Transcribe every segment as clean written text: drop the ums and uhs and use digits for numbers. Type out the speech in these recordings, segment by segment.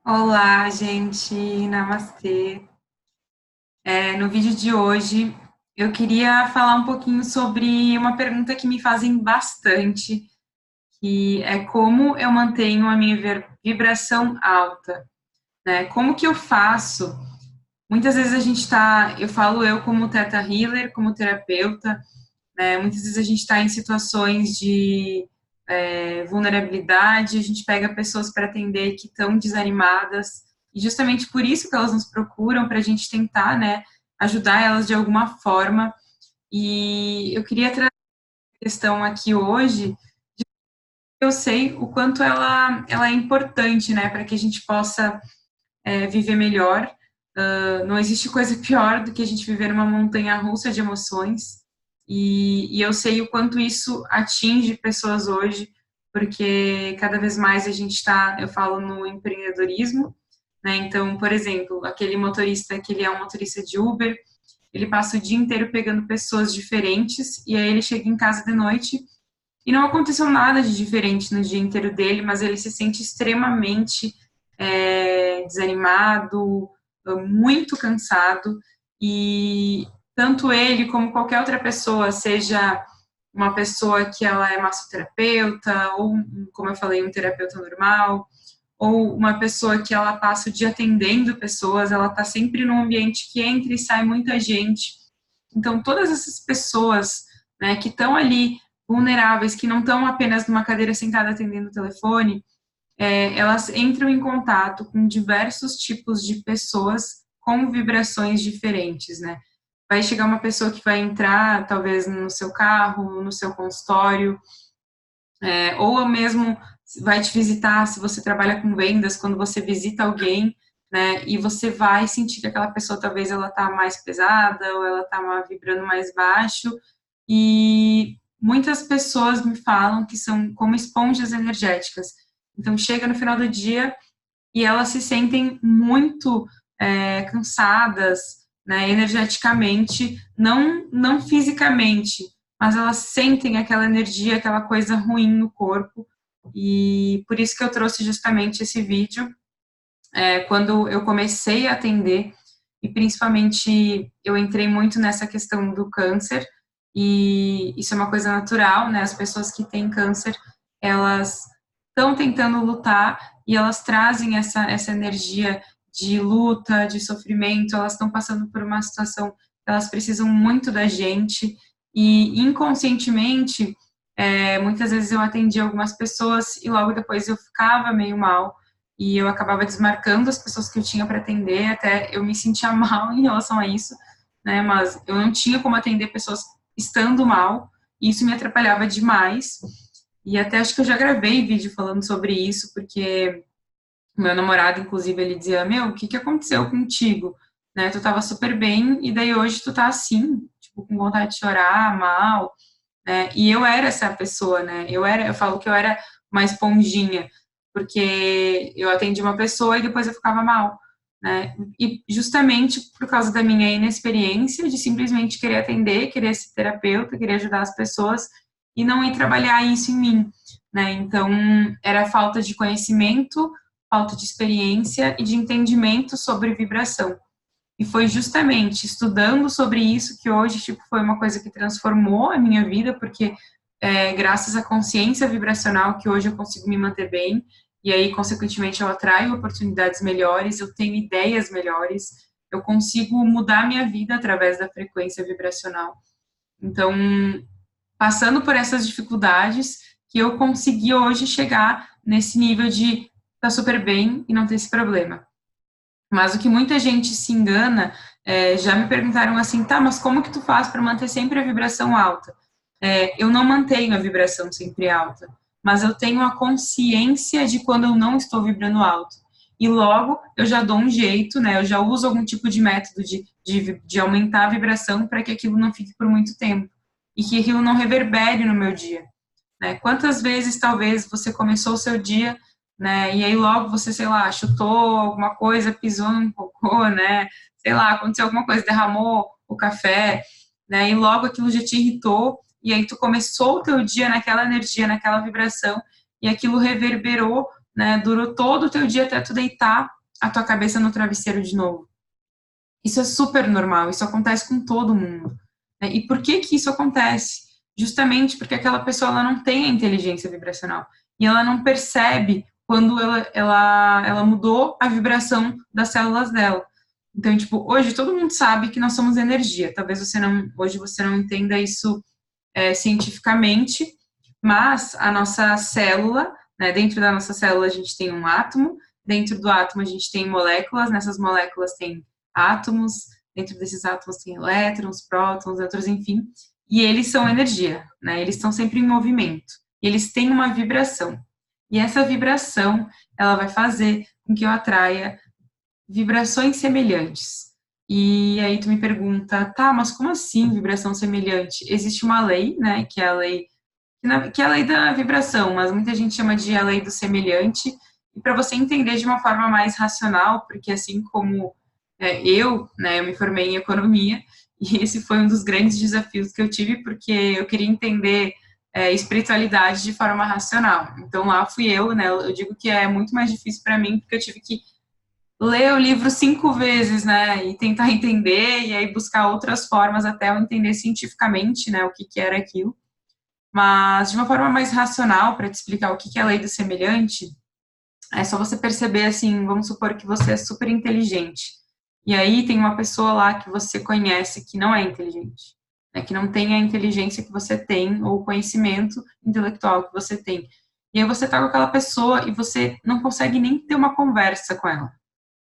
Olá, gente, namastê. No vídeo de hoje, eu queria falar um pouquinho sobre uma pergunta que me fazem bastante, que é como eu mantenho a minha vibração alta, né? Como que eu faço? Muitas vezes eu falo eu como Theta Healer, como terapeuta, né? Muitas vezes a gente está em situações de vulnerabilidade, a gente pega pessoas para atender que estão desanimadas, e justamente por isso que elas nos procuram, para a gente tentar, né, ajudar elas de alguma forma. E eu queria trazer a questão aqui hoje, eu sei o quanto ela é importante, né, para que a gente possa viver melhor. Não existe coisa pior do que a gente viver numa montanha russa de emoções. E eu sei o quanto isso atinge pessoas hoje, porque cada vez mais a gente está, eu falo no empreendedorismo, né? Então, por exemplo, aquele motorista que ele é um motorista de Uber, ele passa o dia inteiro pegando pessoas diferentes e aí ele chega em casa de noite e não aconteceu nada de diferente no dia inteiro dele, mas ele se sente extremamente desanimado, muito cansado, e tanto ele como qualquer outra pessoa, seja uma pessoa que ela é massoterapeuta, ou, como eu falei, um terapeuta normal, ou uma pessoa que ela passa o dia atendendo pessoas, ela está sempre num ambiente que entra e sai muita gente. Então, todas essas pessoas, né, que estão ali vulneráveis, que não estão apenas numa cadeira sentada atendendo o telefone, elas entram em contato com diversos tipos de pessoas com vibrações diferentes, né? Vai chegar uma pessoa que vai entrar, talvez, no seu carro, no seu consultório, ou mesmo vai te visitar, se você trabalha com vendas, quando você visita alguém, né, e você vai sentir que aquela pessoa, talvez, ela tá mais pesada, ou ela tá vibrando mais baixo, e muitas pessoas me falam que são como esponjas energéticas. Então, chega no final do dia e elas se sentem muito cansadas, né, energeticamente, não fisicamente, mas elas sentem aquela energia, aquela coisa ruim no corpo. E por isso que eu trouxe justamente esse vídeo, quando eu comecei a atender, e principalmente eu entrei muito nessa questão do câncer, e isso é uma coisa natural, né? As pessoas que têm câncer, elas estão tentando lutar e elas trazem essa energia de luta, de sofrimento, elas estão passando por uma situação que elas precisam muito da gente, e inconscientemente, muitas vezes eu atendi algumas pessoas e logo depois eu ficava meio mal, e eu acabava desmarcando as pessoas que eu tinha para atender, até eu me sentia mal em relação a isso, né? Mas eu não tinha como atender pessoas estando mal, e isso me atrapalhava demais. E até acho que eu já gravei vídeo falando sobre isso, porque meu namorado, inclusive, ele dizia: Meu, o que que aconteceu contigo? Né? Tu tava super bem, e daí hoje tu tá assim, tipo, com vontade de chorar, mal, né? E eu era essa pessoa, né? Eu falo que eu era uma esponjinha, porque eu atendi uma pessoa e depois eu ficava mal, né? E justamente por causa da minha inexperiência de simplesmente querer atender, querer ser terapeuta, querer ajudar as pessoas e não ir trabalhar isso em mim, né? Então, era falta de conhecimento, falta de experiência e de entendimento sobre vibração. E foi justamente estudando sobre isso que hoje, tipo, foi uma coisa que transformou a minha vida, porque graças à consciência vibracional que hoje eu consigo me manter bem, e aí, consequentemente, eu atraio oportunidades melhores, eu tenho ideias melhores, eu consigo mudar minha vida através da frequência vibracional. Então, passando por essas dificuldades, que eu consegui hoje chegar nesse nível de estar tá super bem e não ter esse problema. Mas o que muita gente se engana, já me perguntaram assim, tá, mas como que tu faz para manter sempre a vibração alta? Eu não mantenho a vibração sempre alta, mas eu tenho a consciência de quando eu não estou vibrando alto. E logo eu já dou um jeito, né? Eu já uso algum tipo de método de aumentar a vibração para que aquilo não fique por muito tempo e que aquilo não reverbere no meu dia. Né? Quantas vezes talvez você começou o seu dia, né, e aí logo você, sei lá, chutou alguma coisa, pisou num cocô, né, sei lá, aconteceu alguma coisa, derramou o café, né, e logo aquilo já te irritou, e aí tu começou o teu dia naquela energia, naquela vibração, e aquilo reverberou né, durou todo o teu dia até tu deitar a tua cabeça no travesseiro de novo. Isso é super normal, isso acontece com todo mundo. Né? E por que que isso acontece? Justamente porque aquela pessoa ela não tem a inteligência vibracional e ela não percebe quando ela mudou a vibração das células dela. Então, tipo, hoje todo mundo sabe que nós somos energia. Talvez hoje você não entenda isso cientificamente, mas a nossa célula, né, dentro da nossa célula a gente tem um átomo, dentro do átomo a gente tem moléculas, nessas moléculas tem átomos, dentro desses átomos tem elétrons, prótons, nêutrons, enfim, e eles são energia, né, eles estão sempre em movimento, e eles têm uma vibração, e essa vibração, ela vai fazer com que eu atraia vibrações semelhantes. E aí tu me pergunta, tá, mas como assim vibração semelhante? Existe uma lei, né, que é a lei que é a lei da vibração, mas muita gente chama de a lei do semelhante, e para você entender de uma forma mais racional, porque assim como eu me formei em economia, e esse foi um dos grandes desafios que eu tive, porque eu queria entender espiritualidade de forma racional. Então lá fui eu, né, eu digo que é muito mais difícil para mim, porque eu tive que ler o livro 5 vezes, né, e tentar entender, e aí buscar outras formas até eu entender cientificamente, né, o que era aquilo. Mas de uma forma mais racional, para te explicar o que é a lei do semelhante, é só você perceber assim, vamos supor que você é super inteligente. E aí tem uma pessoa lá que você conhece que não é inteligente, né, que não tem a inteligência que você tem, ou o conhecimento intelectual que você tem. E aí você tá com aquela pessoa e você não consegue nem ter uma conversa com ela.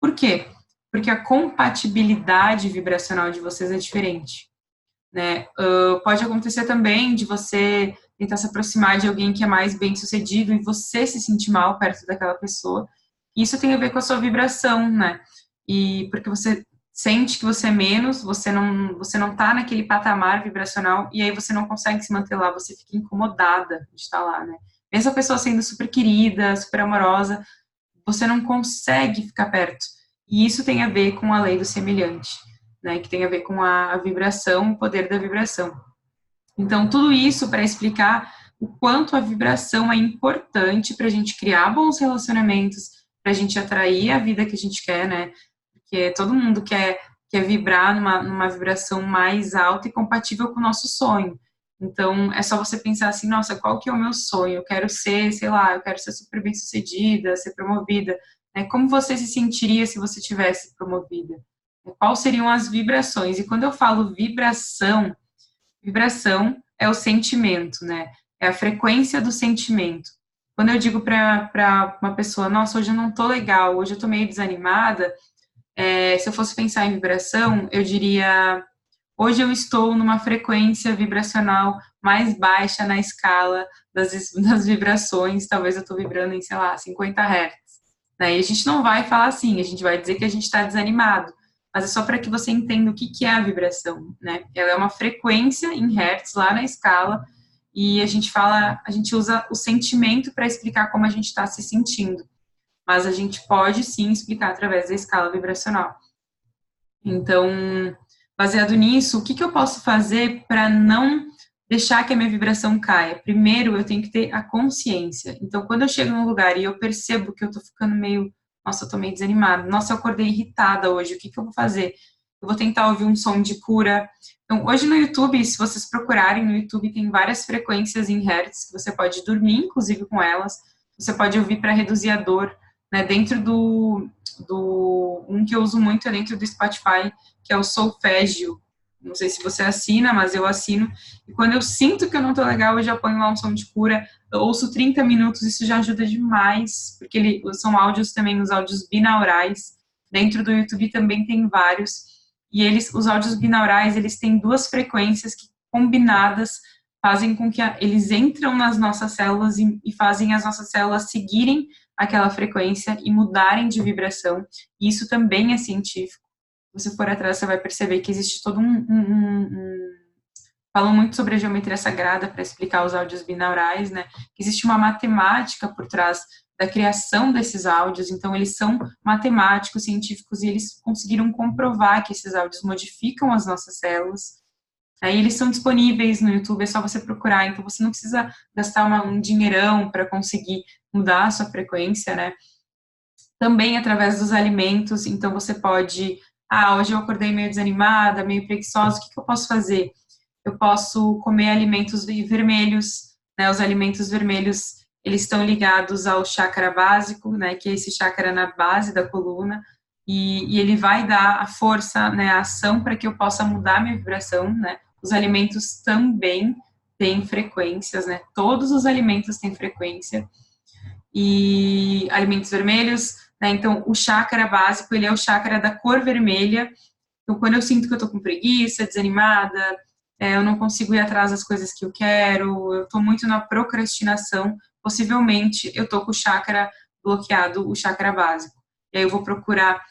Por quê? Porque a compatibilidade vibracional de vocês é diferente. Né? Pode acontecer também de você tentar se aproximar de alguém que é mais bem sucedido e você se sentir mal perto daquela pessoa. Isso tem a ver com a sua vibração, né? E porque você sente que você é menos, você não tá naquele patamar vibracional e aí você não consegue se manter lá, você fica incomodada de estar lá, né? Mesmo a pessoa sendo super querida, super amorosa, você não consegue ficar perto. E isso tem a ver com a lei do semelhante, né, que tem a ver com a vibração, o poder da vibração. Então, tudo isso para explicar o quanto a vibração é importante para a gente criar bons relacionamentos, para a gente atrair a vida que a gente quer, né? Porque todo mundo quer vibrar numa vibração mais alta e compatível com o nosso sonho. Então, é só você pensar assim, nossa, qual que é o meu sonho? Eu quero ser, sei lá, eu quero ser super bem sucedida, ser promovida. Né? Como você se sentiria se você tivesse promovida? Quais seriam as vibrações? E quando eu falo vibração, vibração é o sentimento, né? É a frequência do sentimento. Quando eu digo para uma pessoa, nossa, hoje eu não tô legal, hoje eu tô meio desanimada, se eu fosse pensar em vibração, eu diria, hoje eu estou numa frequência vibracional mais baixa na escala das vibrações, talvez eu estou vibrando em, sei lá, 50 Hz. Né? E a gente não vai falar assim, a gente vai dizer que a gente está desanimado, mas é só para que você entenda o que é a vibração, né? Ela é uma frequência em hertz lá na escala e a gente usa o sentimento para explicar como a gente está se sentindo, mas a gente pode sim explicar através da escala vibracional. Então, baseado nisso, o que eu posso fazer para não deixar que a minha vibração caia? Primeiro, eu tenho que ter a consciência. Então, quando eu chego num lugar e eu percebo que eu tô ficando meio, nossa, eu tô meio desanimada, nossa, eu acordei irritada hoje, o que eu vou fazer? Eu vou tentar ouvir um som de cura. Então, hoje no YouTube, se vocês procurarem no YouTube, tem várias frequências em hertz que você pode dormir, inclusive com elas. Você pode ouvir para reduzir a dor, né? Dentro um que eu uso muito é dentro do Spotify, que é o Solfégio. Não sei se você assina, mas eu assino. E quando eu sinto que eu não tô legal, eu já ponho lá um som de cura. Eu ouço 30 minutos, isso já ajuda demais, porque são áudios também, os áudios binaurais. Dentro do YouTube também tem vários. E os áudios binaurais, eles têm duas frequências que, combinadas, fazem com que eles entram nas nossas células e fazem as nossas células seguirem aquela frequência e mudarem de vibração. E isso também é científico. Se você for atrás, você vai perceber que existe todo falam muito sobre a geometria sagrada para explicar os áudios binaurais, né? Existe uma matemática por trás da criação desses áudios, então eles são matemáticos, científicos, e eles conseguiram comprovar que esses áudios modificam as nossas células. Aí eles são disponíveis no YouTube, é só você procurar, então você não precisa gastar um dinheirão para conseguir mudar a sua frequência, né? Também através dos alimentos, então você pode, hoje eu acordei meio desanimada, meio preguiçosa, o que eu posso fazer? Eu posso comer alimentos vermelhos, né? Os alimentos vermelhos, eles estão ligados ao chakra básico, né? Que é esse chakra na base da coluna, e ele vai dar a força, né? A ação para que eu possa mudar minha vibração, né? Os alimentos também têm frequências, né? Todos os alimentos têm frequência, e alimentos vermelhos, né? Então, o chakra básico, ele é o chakra da cor vermelha. Então, quando eu sinto que eu tô com preguiça, desanimada, eu não consigo ir atrás das coisas que eu quero, eu tô muito na procrastinação, possivelmente eu tô com o chakra bloqueado, o chakra básico. E aí eu vou procurar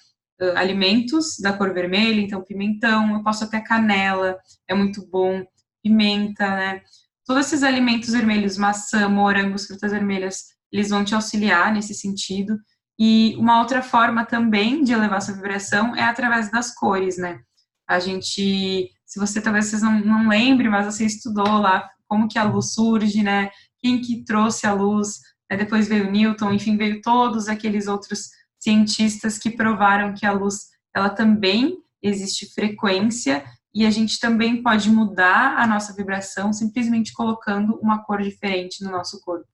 alimentos da cor vermelha, então pimentão, eu posso até canela, é muito bom, pimenta, né? Todos esses alimentos vermelhos, maçã, morangos, frutas vermelhas, eles vão te auxiliar nesse sentido. E uma outra forma também de elevar sua vibração é através das cores, né? A gente, se você talvez vocês não lembre, mas você estudou lá como que a luz surge, né? Quem que trouxe a luz, né? Depois veio Newton, enfim, veio todos aqueles outros cientistas que provaram que a luz, ela também existe frequência e a gente também pode mudar a nossa vibração simplesmente colocando uma cor diferente no nosso corpo.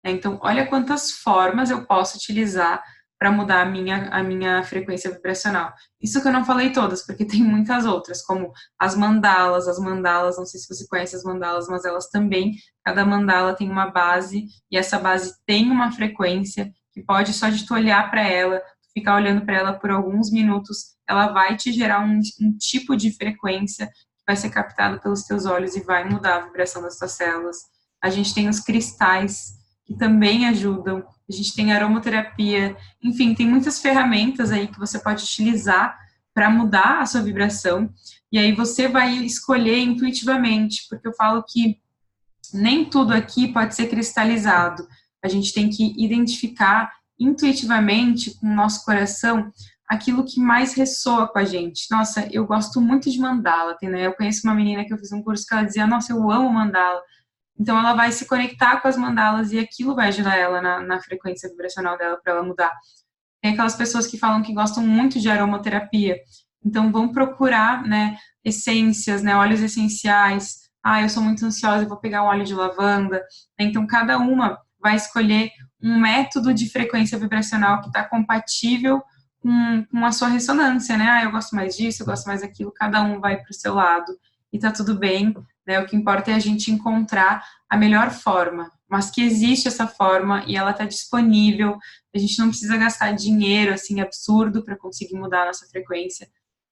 Então, olha quantas formas eu posso utilizar para mudar a minha frequência vibracional. Isso que eu não falei todas, porque tem muitas outras, como as mandalas, não sei se você conhece as mandalas, mas elas também, cada mandala tem uma base, e essa base tem uma frequência, que pode só de tu olhar para ela, ficar olhando para ela por alguns minutos, ela vai te gerar um tipo de frequência que vai ser captado pelos teus olhos e vai mudar a vibração das tuas células. A gente tem os cristais, que também ajudam. A gente tem aromaterapia, enfim, tem muitas ferramentas aí que você pode utilizar para mudar a sua vibração. E aí você vai escolher intuitivamente, porque eu falo que nem tudo aqui pode ser cristalizado. A gente tem que identificar intuitivamente com o nosso coração aquilo que mais ressoa com a gente. Nossa, eu gosto muito de mandala, né? Eu conheço uma menina que eu fiz um curso que ela dizia, nossa, eu amo mandala. Então, ela vai se conectar com as mandalas e aquilo vai ajudar ela na frequência vibracional dela para ela mudar. Tem aquelas pessoas que falam que gostam muito de aromaterapia. Então, vão procurar, né, essências, né, óleos essenciais. Eu sou muito ansiosa, eu vou pegar um óleo de lavanda. Então, cada uma vai escolher um método de frequência vibracional que está compatível com a sua ressonância, né? Eu gosto mais disso, eu gosto mais daquilo. Cada um vai para o seu lado e tá tudo bem. Né? O que importa é a gente encontrar a melhor forma, mas que existe essa forma e ela está disponível. A gente não precisa gastar dinheiro assim absurdo para conseguir mudar a nossa frequência,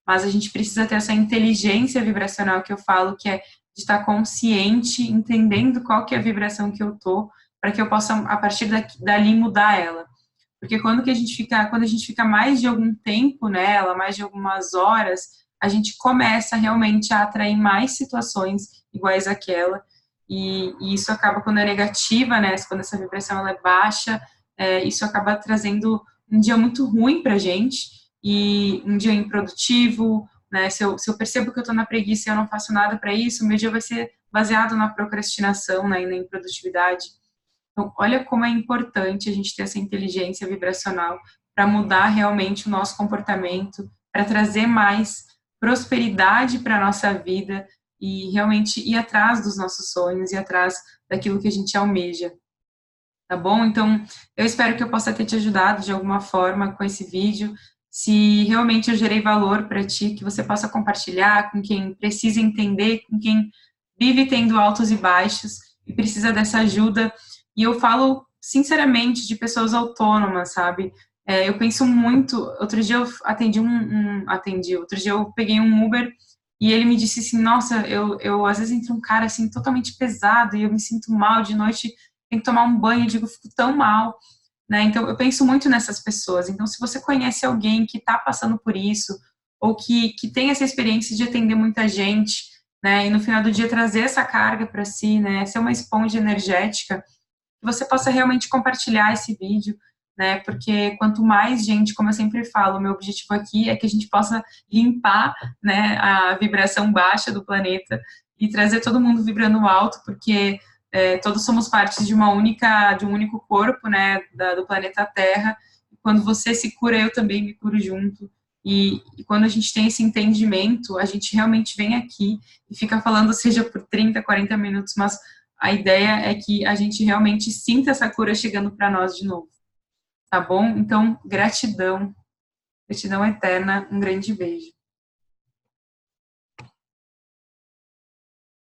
mas a gente precisa ter essa inteligência vibracional que eu falo, que é de estar consciente, entendendo qual que é a vibração que eu tô, para que eu possa a partir dali mudar ela. Porque quando a gente fica mais de algum tempo nela, mais de algumas horas, a gente começa realmente a atrair mais situações iguais àquela, e isso acaba quando é negativa, né, quando essa vibração ela é baixa, isso acaba trazendo um dia muito ruim pra gente, e um dia improdutivo, né, se eu percebo que eu tô na preguiça e eu não faço nada para isso, o meu dia vai ser baseado na procrastinação, né, e na improdutividade. Então, olha como é importante a gente ter essa inteligência vibracional para mudar realmente o nosso comportamento, para trazer mais prosperidade para a nossa vida e realmente ir atrás dos nossos sonhos, ir atrás daquilo que a gente almeja. Tá bom? Então, eu espero que eu possa ter te ajudado de alguma forma com esse vídeo. Se realmente eu gerei valor para ti, que você possa compartilhar com quem precisa entender, com quem vive tendo altos e baixos e precisa dessa ajuda. E eu falo sinceramente de pessoas autônomas, sabe? Eu penso muito. Outro dia eu outro dia eu peguei um Uber e ele me disse assim: nossa, eu às vezes entra um cara assim totalmente pesado e eu me sinto mal de noite, tenho que tomar um banho, eu digo, eu fico tão mal, né? Então eu penso muito nessas pessoas. Então, se você conhece alguém que está passando por isso, ou que tem essa experiência de atender muita gente, né? E no final do dia trazer essa carga para si, né? Ser uma esponja energética, que você possa realmente compartilhar esse vídeo, né? Porque quanto mais gente, como eu sempre falo, o meu objetivo aqui é que a gente possa limpar, né, a vibração baixa do planeta e trazer todo mundo vibrando alto, porque todos somos partes de um único corpo, né, do planeta Terra. Quando você se cura, eu também me curo junto. E quando a gente tem esse entendimento, a gente realmente vem aqui e fica falando, seja por 30, 40 minutos, mas a ideia é que a gente realmente sinta essa cura chegando para nós de novo. Tá bom? Então, gratidão. Gratidão eterna. Um grande beijo.